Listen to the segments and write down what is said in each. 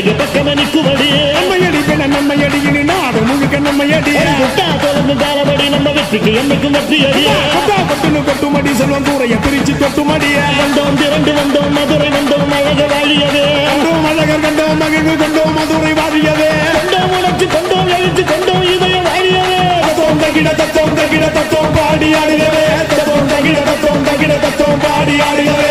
பிறகு பக்கமணி குமடி நம்மையடி பெண நம்மையடி இனி நாடு முழுக்க நம்மையடி தொடர்ந்து தாளபடி நம்ம வெற்றிக்கு என்னைக்கும் வெற்றியடி கொட்டுன்னு கொட்டுமடி செல்வம் கூரைய பிரிச்சு கொட்டுமடிய வந்தோம் திரண்டு வந்தோம் மதுரை வந்தோம் அழக வாழியவே கண்டோம் அழகர் கண்டோம் மகிழ்வு கொண்டோம் மதுரை வாழியவே கொண்டோம் உணர்ச்சி கொண்டோம் எழுச்சி கொண்டோம் இதயம் வாழியவே தத்தோம் தகிட தத்தோம் பாடி ஆடுகவே தத்தோம் தகிட தத்தோம் பாடி ஆடுகவே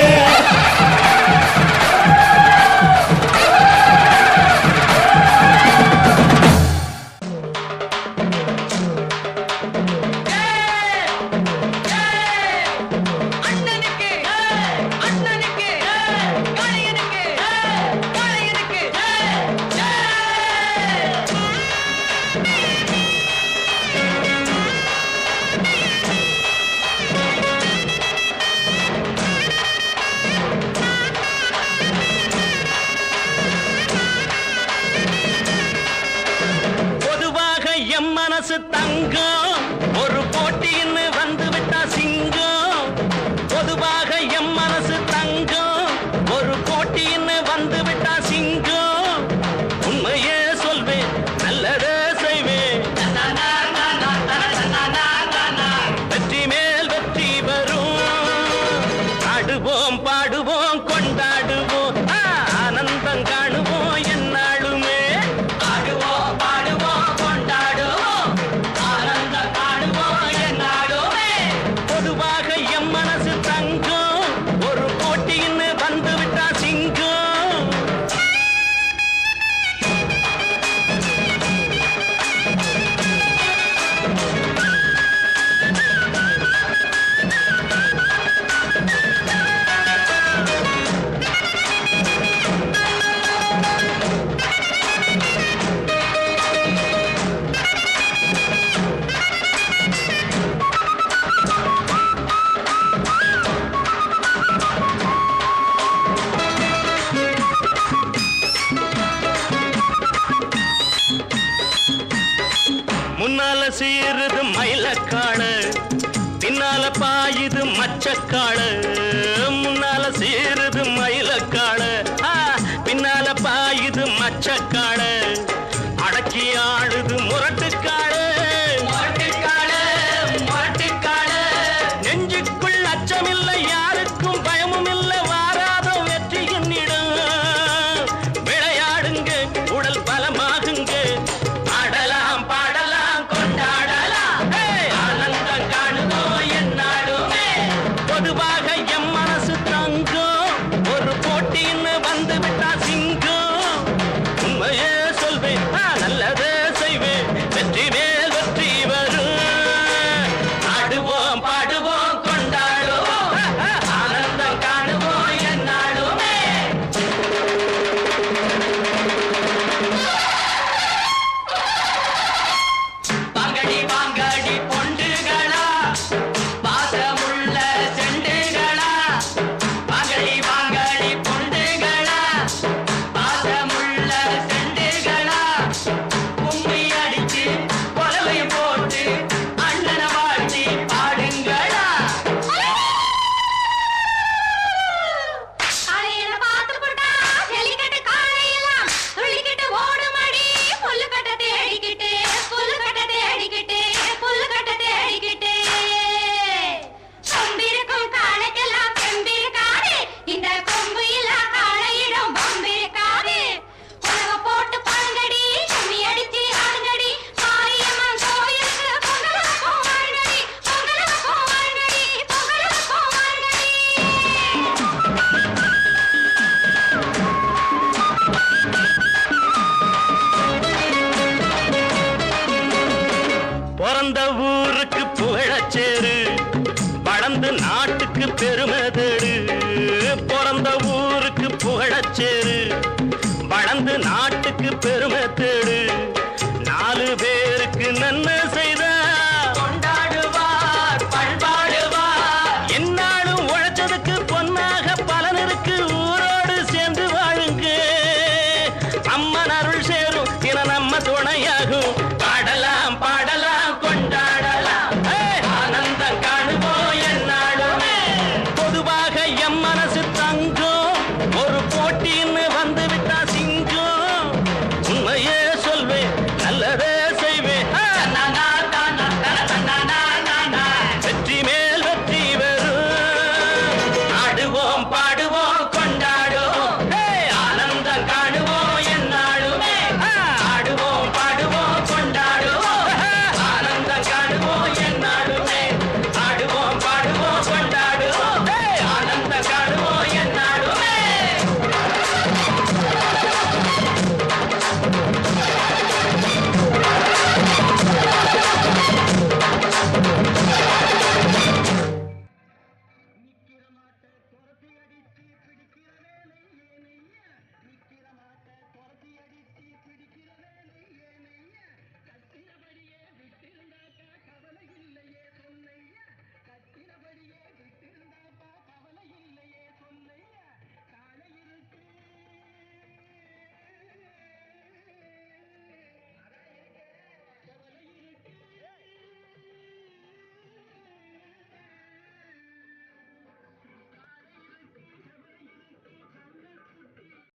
மனசு தங்கம் ஒரு போட்டின்னு வந்து விட்டா சிங்கம் பொதுவாக எம் மனசு தங்கம் ஒரு போட்டின்னு வந்து விட்டா சிங்கம் உண்மையே சொல்வேன் நல்லதே செய்வேன் வெற்றி மேல் வெற்றி வரும் ஆடுவோம் பாடுவோம் கொண்டாடுவோம் ஆனந்தம் காணுவோம் என்னாலுமே முன்னால சீருது மயிலக்காடு பின்னால பாயுது மச்சக்காடு முன்னால சீருது மயிலக்காடு பின்னால பாயுது மச்சக்காடு அடக்கி ஆடுது முரட்டுக்காடு நெஞ்சுக்குள் அச்சமில்லை யாருக்கும் பயமும் இல்லை வாராத வெற்றி என்னிடம் விளையாடுங்க உடல் பலமாகுங்க பொதுவாக எம் மனசு தங்கம் ஒரு போட்டின்னு வந்து விட்டா சிங்கம் உண்மையே சொல்வேன் நல்லதே செய்வேன் வெற்றி மேல் வெற்றி வரும் ஆடுவோம் பாடுவோம் கொண்டாடுவோம் ஆனந்தம் காணுவோம் என்னாலுமே வாங்கடி வாங்கடி பொண்டுகளா பாசமுள்ள செண்டுகளா வாங்கடி வாங்கடி பொண்டுகளா பாசமுள்ள செண்டுகளா கும்மி அடிச்சு கொலவை போட்டு அண்ணன வாழ்த்தி பாடுங்களா காலையில பார்த்து போட்டா ஜல்லிக்கட்டு காலையெல்லாம் துள்ளிக்கிட்டு ஓடுமடி புல்லுக்கட்டை தேடிக்கிட்டு புல்லுக்கட்டை தேடிக்கிட்டு புல்லுக்கட்டை தேடிக்கிட்டு கொம்பிருக்கும் காளைக்கெல்லாம் செம்பிருக்காது இந்த கொம்பு இல்ல காளையிடம் பம்பிருக்காது உலக போட்டு பாருங்கடி கும்மி அடிச்சு ஆடுங்கடி மாரியம்மன் கோயிலுக்கு பொங்கலுக்கும் வாருங்கடி பொங்கலுக்கும் வாருங்கடி பொங்கலுக்கும் வாருங்கடி பிறந்த ஊருக்கு புகழச்சேரு வளர்ந்து நாட்டுக்கு பெருமை தேடு பிறந்த ஊருக்கு புகழச்சேரு வளர்ந்து நாட்டுக்கு பெருமை தேடு